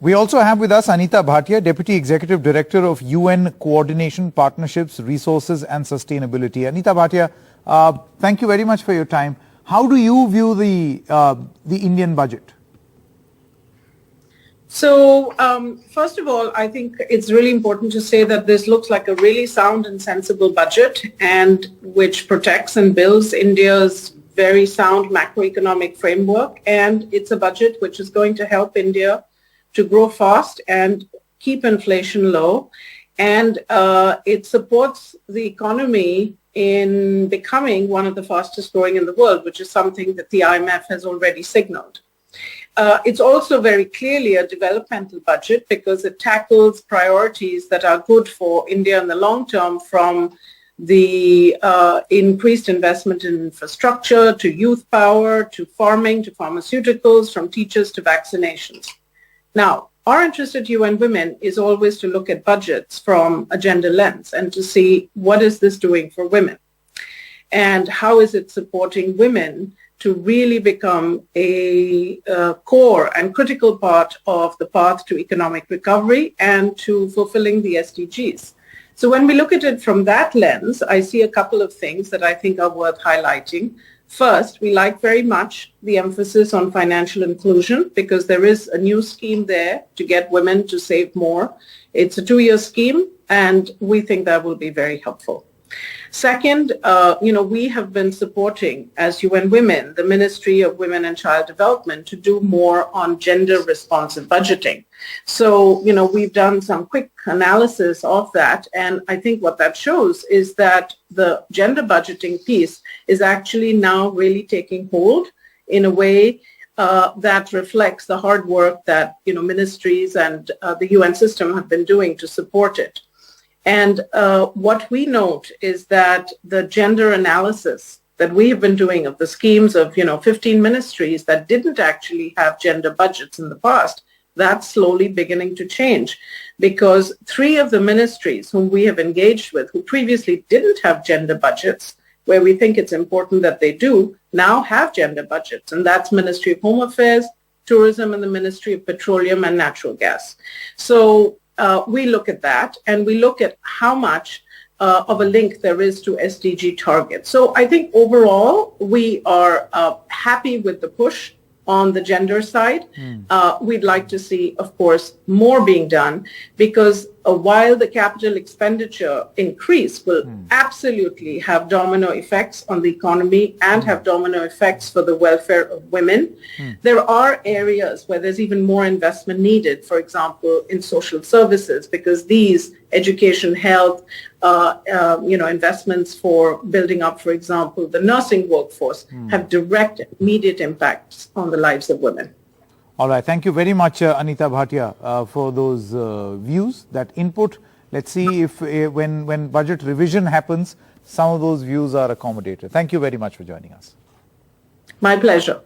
We also have with us Anita Bhatia, Deputy Executive Director of UN Coordination, Partnerships, Resources and Sustainability. Anita Bhatia, thank you very much for your time. How do you view the Indian budget? So, first of all, I think it's really important to say that this looks like a really sound and sensible budget, and which protects and builds India's very sound macroeconomic framework. And it's a budget which is going to help India to grow fast and keep inflation low. And it supports the economy in becoming one of the fastest growing in the world, which is something that the IMF has already signaled. It's also very clearly a developmental budget because it tackles priorities that are good for India in the long term, from the increased investment in infrastructure, to youth power, to farming, to pharmaceuticals, from teachers to vaccinations. Now, our interest at UN Women is always to look at budgets from a gender lens and to see what is this doing for women and how is it supporting women to really become a core and critical part of the path to economic recovery and to fulfilling the SDGs. So when we look at it from that lens, I see a couple of things that I think are worth highlighting. First, we like very much the emphasis on financial inclusion because there is a new scheme there to get women to save more. It's a 2-year scheme, and we think that will be very helpful. Second, we have been supporting, as UN Women, the Ministry of Women and Child Development to do more on gender-responsive budgeting. So, we've done some quick analysis of that, and I think what that shows is that the gender budgeting piece is actually now really taking hold in a way that reflects the hard work that, ministries and the UN system have been doing to support it. And what we note is that the gender analysis that we have been doing of the schemes of, 15 ministries that didn't actually have gender budgets in the past, that's slowly beginning to change because 3 of the ministries whom we have engaged with, who previously didn't have gender budgets, where we think it's important that they do, now have gender budgets. And that's Ministry of Home Affairs, Tourism, and the Ministry of Petroleum and Natural Gas. So we look at that, and we look at how much of a link there is to SDG targets. So I think overall we are happy with the push on the gender side. We'd like to see, of course, more being done because while the capital expenditure increase will absolutely have domino effects on the economy and have domino effects for the welfare of women, there are areas where there's even more investment needed, for example, in social services, because these education, health, investments for building up, for example, the nursing workforce have direct, immediate impacts on the lives of women. All right. Thank you very much, Anita Bhatia, for those views, that input. Let's see if when budget revision happens, some of those views are accommodated. Thank you very much for joining us. My pleasure.